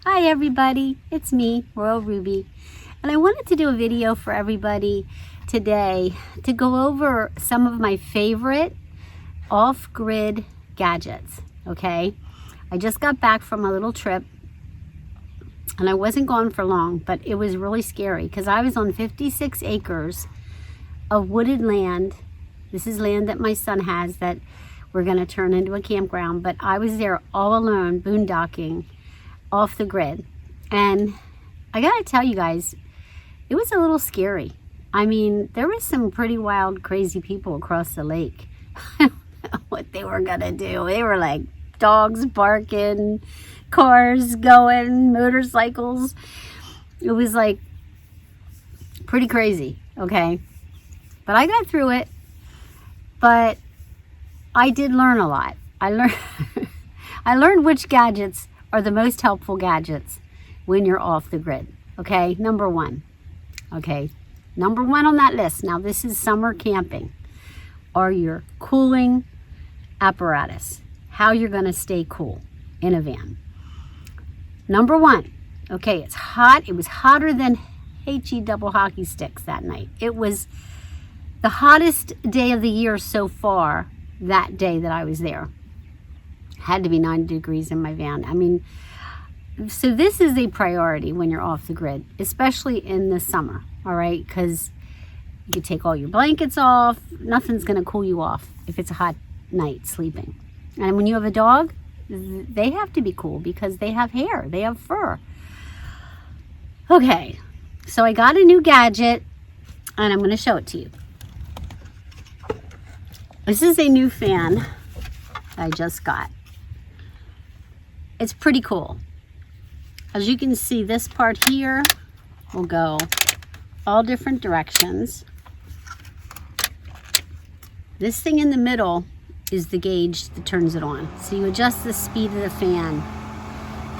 Hi everybody, it's me, Royal Ruby, and I wanted to do a video for everybody today to go over some of my favorite off-grid gadgets, okay? I just got back from a little trip and I wasn't gone for long, but it was really scary because I was on 56 acres of wooded land. This is land that my son has that we're going to turn into a campground, but I was there all alone, boondocking, off the grid. And I gotta tell you guys, it was a little scary. I mean, there was some pretty wild, crazy people across the lake. I don't know what they were gonna do. They were like dogs barking, cars going, motorcycles. It was like pretty crazy, okay? But I got through it. But I did learn a lot. I learned which gadgets are the most helpful gadgets when you're off the grid. Okay, number one. Okay, number one on that list. Now this is summer camping. Are your cooling apparatus. How you're gonna stay cool in a van. Number one. Okay, it's hot. It was hotter than HE double hockey sticks that night. It was the hottest day of the year so far that day that I was there. Had to be 90 degrees in my van. I mean, so this is a priority when you're off the grid, especially in the summer, all right? Because you can take all your blankets off. Nothing's going to cool you off if it's a hot night sleeping. And when you have a dog, they have to be cool because they have hair. They have fur. Okay, so I got a new gadget, and I'm going to show it to you. This is a new fan I just got. It's pretty cool. As you can see, this part here will go all different directions. This thing in the middle is the gauge that turns it on. So you adjust the speed of the fan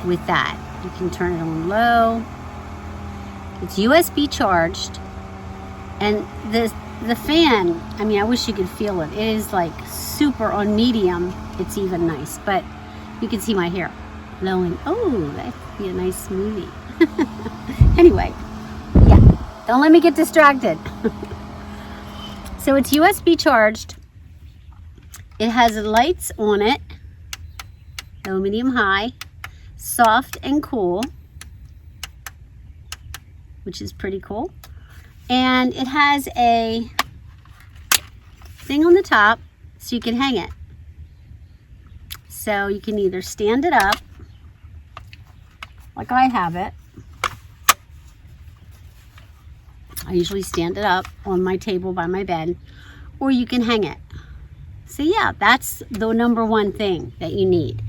with that. You can turn it on low. It's USB charged. And the fan, I mean, I wish you could feel it. It is like super on medium. It's even nice, but you can see my hair blowing. Oh, that could be a nice smoothie. Anyway, yeah, don't let me get distracted. So it's USB charged. It has lights on it, low, medium, high, soft and cool, which is pretty cool. And it has a thing on the top so you can hang it. So you can either stand it up, like I have it. I usually stand it up on my table by my bed, or you can hang it. So yeah, that's the number one thing that you need.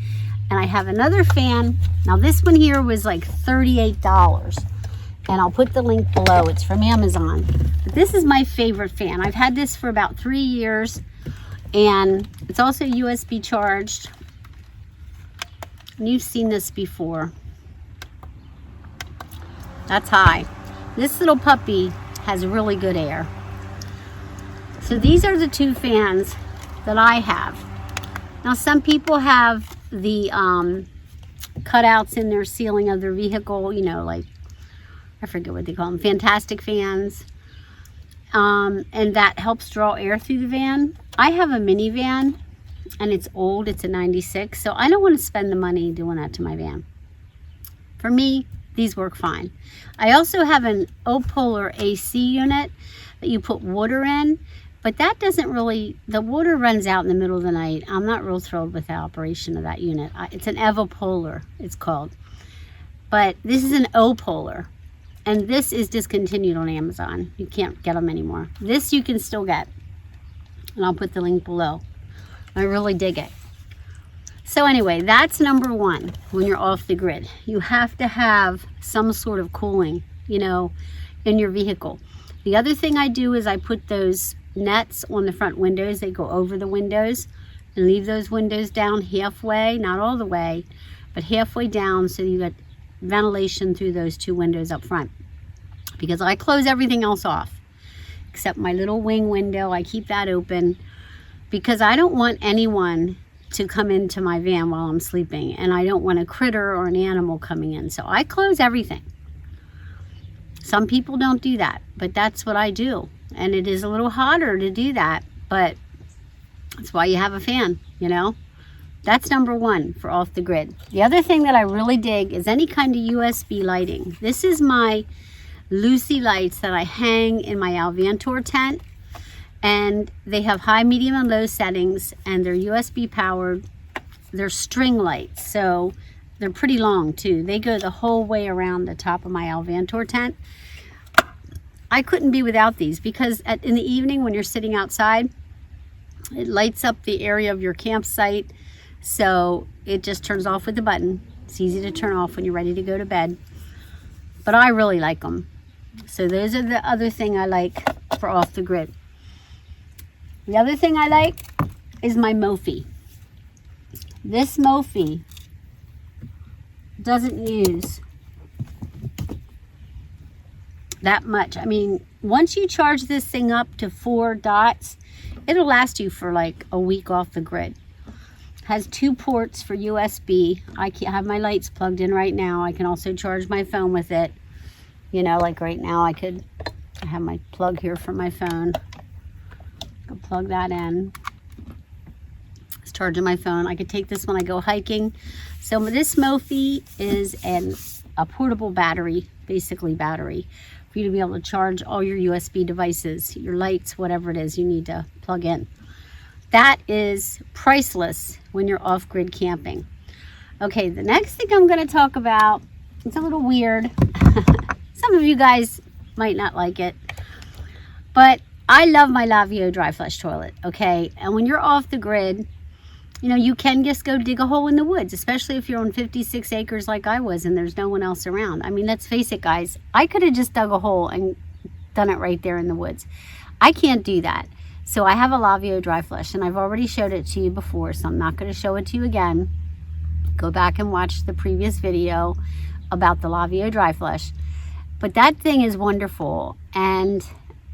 And I have another fan. Now this one here was like $38. And I'll put the link below. It's from Amazon. But this is my favorite fan. I've had this for about 3 years, and it's also USB charged. And you've seen this before. That's high. This little puppy has really good air. So these are the two fans that I have. Now some people have the cutouts in their ceiling of their vehicle, you know, like, I forget what they call them, fantastic fans. And that helps draw air through the van. I have a minivan and it's old, it's a 96, so I don't want to spend the money doing that to my van. For me, these work fine. I also have an O-Polar AC unit that you put water in, but that doesn't really, the water runs out in the middle of the night. I'm not real thrilled with the operation of that unit. It's an Evopolar, it's called. But this is an O-Polar. And this is discontinued on Amazon. You can't get them anymore. This you can still get. And I'll put the link below. I really dig it. So anyway, that's number one when you're off the grid. You have to have some sort of cooling, you know, in your vehicle. The other thing I do is I put those nets on the front windows. They go over the windows, and leave those windows down halfway, not all the way, but halfway down, so you got ventilation through those two windows up front, because I close everything else off except my little wing window. I keep that open because I don't want anyone to come into my van while I'm sleeping, and I don't want a critter or an animal coming in. So I close everything. Some people don't do that, but that's what I do. And it is a little hotter to do that, but that's why you have a fan, you know? That's number one for off the grid. The other thing that I really dig is any kind of USB lighting. This is my Lucie lights that I hang in my Alvantor tent, and they have high, medium, and low settings, and they're USB powered. They're string lights, so they're pretty long too. They go the whole way around the top of my Alvantor tent. I couldn't be without these because in the evening when you're sitting outside, it lights up the area of your campsite, so it just turns off with the button. It's easy to turn off when you're ready to go to bed, but I really like them. So those are the other thing I like for off the grid. The other thing I like is my Mophie. This Mophie doesn't use that much. I mean, once you charge this thing up to 4 dots, it'll last you for like a week off the grid. Has 2 ports for USB. I can't have my lights plugged in right now. I can also charge my phone with it. You know, like right now I have my plug here for my phone. I'll plug that in. It's charging my phone. I could take this when I go hiking. So this Mophie is a portable battery, basically battery, for you to be able to charge all your USB devices, your lights, whatever it is you need to plug in. That is priceless when you're off-grid camping. Okay, the next thing I'm going to talk about, it's a little weird. Some of you guys might not like it, but I love my Laveo dry flush toilet, okay? And when you're off the grid, you know, you can just go dig a hole in the woods, especially if you're on 56 acres like I was and there's no one else around. I mean, let's face it, guys. I could have just dug a hole and done it right there in the woods. I can't do that. So I have a Laveo dry flush, and I've already showed it to you before, so I'm not going to show it to you again. Go back and watch the previous video about the Laveo dry flush. But that thing is wonderful, and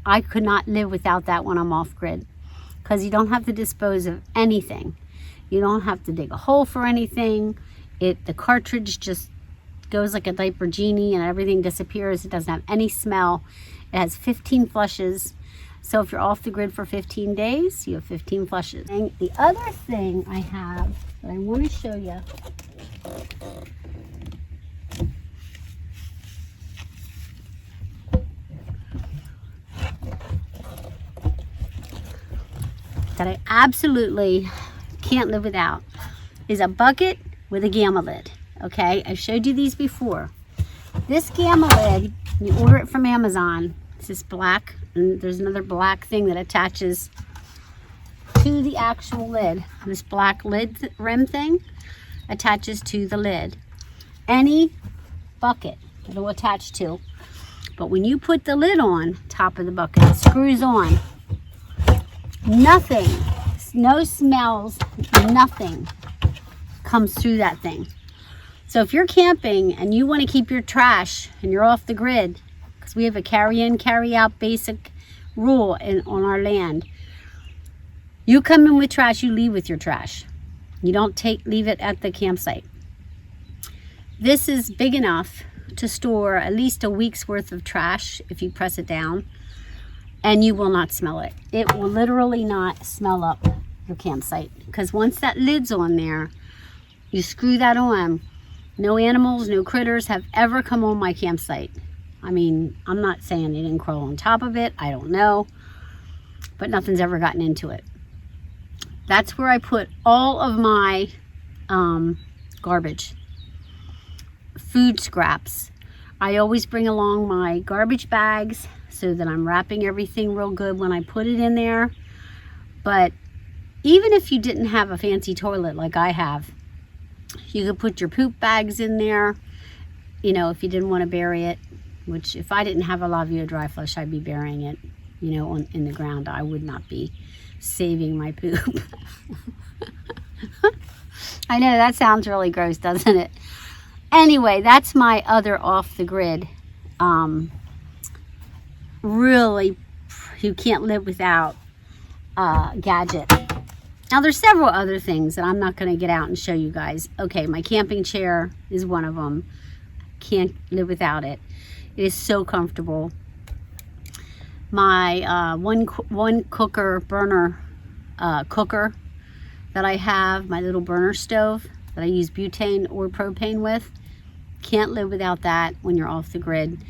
I could not live without that when I'm off grid, because you don't have to dispose of anything. You don't have to dig a hole for anything. The cartridge just goes like a diaper genie and everything disappears. It doesn't have any smell. It has 15 flushes. So if you're off the grid for 15 days, you have 15 flushes. And the other thing I have that I want to show you that I absolutely can't live without is a bucket with a gamma lid. Okay, I've showed you these before. This gamma lid, you order it from Amazon. It's this black, and there's another black thing that attaches to the actual lid. This black lid rim thing attaches to the lid. Any bucket it'll attach to. But when you put the lid on top of the bucket, it screws on. Nothing, no smells, nothing comes through that thing. So if you're camping and you want to keep your trash and you're off the grid, because we have a carry in, carry out basic rule on our land. You come in with trash, you leave with your trash. You don't leave it at the campsite. This is big enough to store at least a week's worth of trash if you press it down, and you will not smell it. It will literally not smell up your campsite, because once that lid's on there, you screw that on. No animals, no critters have ever come on my campsite. I mean, I'm not saying they didn't crawl on top of it. I don't know. But nothing's ever gotten into it. That's where I put all of my garbage. Food scraps. I always bring along my garbage bags so that I'm wrapping everything real good when I put it in there. But even if you didn't have a fancy toilet like I have, you could put your poop bags in there, you know, if you didn't want to bury it. Which, if I didn't have a Laveo dry flush, I'd be burying it, you know, in the ground. I would not be saving my poop. I know, that sounds really gross, doesn't it? Anyway, that's my other off-the-grid, really, you can't live without gadget. Now there's several other things that I'm not going to get out and show you guys. Okay, my camping chair is one of them. Can't live without it. It is so comfortable. My one cooker burner cooker that I have, my little burner stove that I use butane or propane with. Can't live without that when you're off the grid.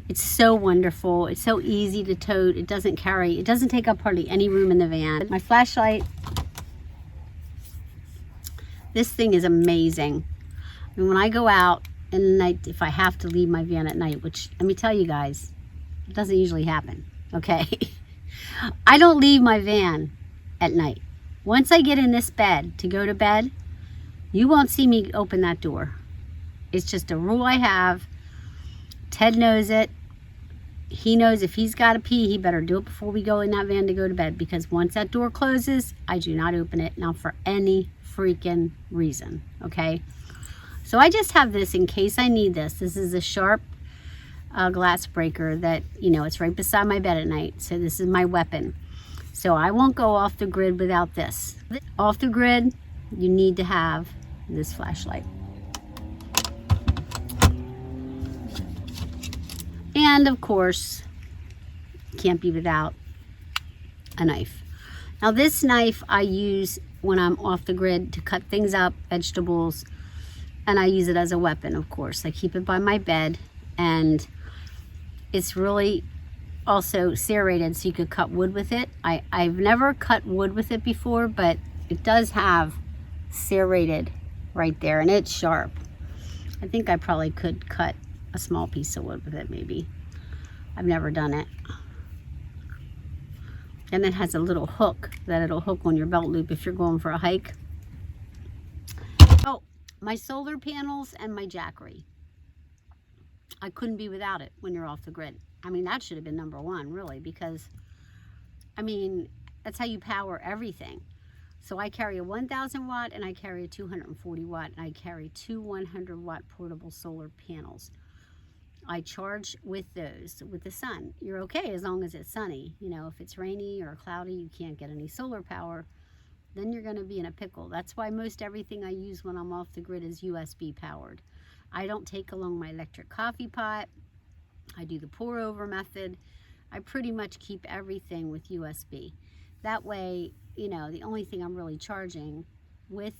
It's so wonderful. It's so easy to tote. It doesn't take up hardly any room in the van. My flashlight. This thing is amazing. I mean, when I go out in the night, if I have to leave my van at night, which let me tell you guys, it doesn't usually happen, okay? I don't leave my van at night. Once I get in this bed to go to bed, you won't see me open that door. It's just a rule I have. Ted knows it. He knows if he's got to pee, he better do it before we go in that van to go to bed, because once that door closes, I do not open it, not for any freaking reason, okay? So I just have this in case I need this. This is a sharp glass breaker that, you know, it's right beside my bed at night. So this is my weapon. So I won't go off the grid without this. Off the grid, you need to have this flashlight. And of course, can't be without a knife. Now this knife I use when I'm off the grid to cut things up, vegetables, and I use it as a weapon, of course. I keep it by my bed, and it's really also serrated so you could cut wood with it. I've never cut wood with it before, but it does have serrated right there, and it's sharp. I think I probably could cut a small piece of wood with it, maybe. I've never done it. And it has a little hook that it'll hook on your belt loop if you're going for a hike. Oh, my solar panels and my Jackery. I couldn't be without it when you're off the grid. I mean, that should have been number one, really, because, I mean, that's how you power everything. So I carry a 1,000 watt and I carry a 240 watt, and I carry two 100 watt portable solar panels. I charge with those with the sun. You're okay as long as it's sunny. You know, if it's rainy or cloudy, you can't get any solar power, then you're going to be in a pickle. That's why most everything I use when I'm off the grid is USB powered. I don't take along my electric coffee pot. I do the pour over method. I pretty much keep everything with USB. That way, you know, the only thing I'm really charging with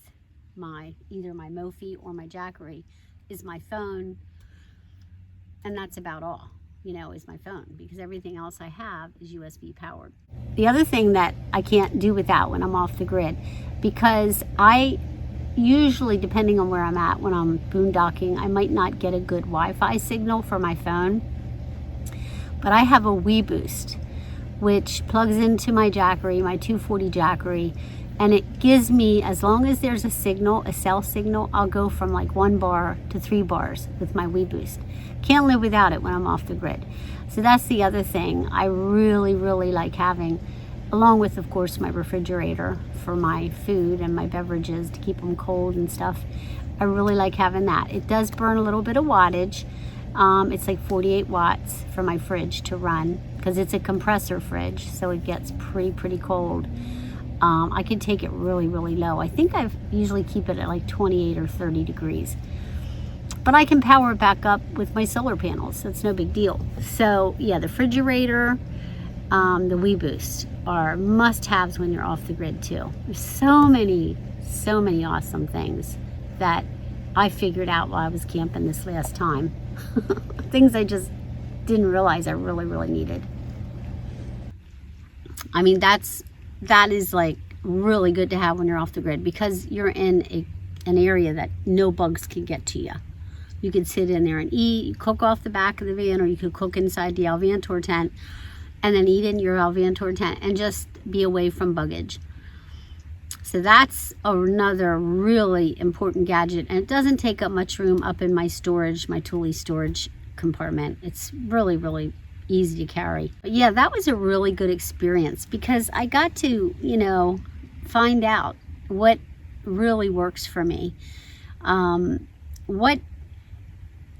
either my Mophie or my Jackery is my phone. And that's about all, you know, is my phone, because everything else I have is USB powered. The other thing that I can't do without when I'm off the grid, because I usually, depending on where I'm at, when I'm boondocking, I might not get a good Wi-Fi signal for my phone, but I have a WeBoost, which plugs into my Jackery, my 240 Jackery, and it gives me, as long as there's a signal, a cell signal, I'll go from like 1 bar to 3 bars with my WeBoost. Can't live without it when I'm off the grid. So that's the other thing I really, really like having, along with, of course, my refrigerator for my food and my beverages to keep them cold and stuff. I really like having that. It does burn a little bit of wattage. It's like 48 watts for my fridge to run, because it's a compressor fridge, so it gets pretty cold. I can take it really, really low. I think I usually keep it at like 28 or 30 degrees. But I can power it back up with my solar panels, so it's no big deal. So yeah, the refrigerator, the WeBoost are must-haves when you're off the grid too. There's so many awesome things that I figured out while I was camping this last time. Things I just didn't realize I really, really needed. I mean, that is like really good to have when you're off the grid, because you're in an area that no bugs can get to you. You can sit in there and eat, you cook off the back of the van, or you could cook inside the Alvantor tent and then eat in your Alvantor tent and just be away from buggage. So that's another really important gadget, and it doesn't take up much room up in my storage, my Thule storage compartment. It's really, really easy to carry. But yeah, that was a really good experience, because I got to, you know, find out what really works for me. What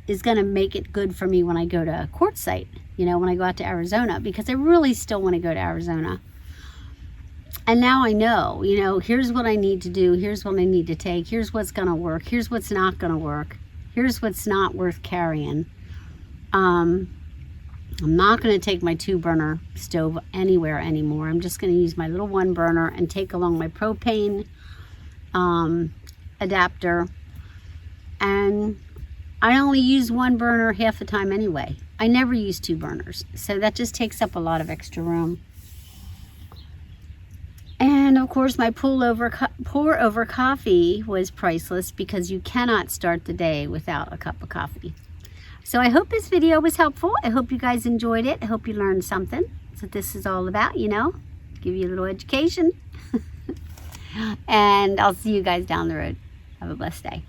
is going to make it good for me when I go to quartzsite, you know, when I go out to Arizona, because I really still want to go to Arizona. And now I know, you know, here's what I need to do. Here's what I need to take. Here's what's going to work. Here's what's not going to work. Here's what's not worth carrying. I'm not going to take my 2-burner stove anywhere anymore. I'm just going to use my little 1-burner and take along my propane adapter. And I only use 1 burner half the time anyway. I never use 2 burners. So that just takes up a lot of extra room. And of course, my pour over coffee was priceless, because you cannot start the day without a cup of coffee. So I hope this video was helpful. I hope you guys enjoyed it. I hope you learned something. That's what this is all about, you know, give you a little education. And I'll see you guys down the road. Have a blessed day.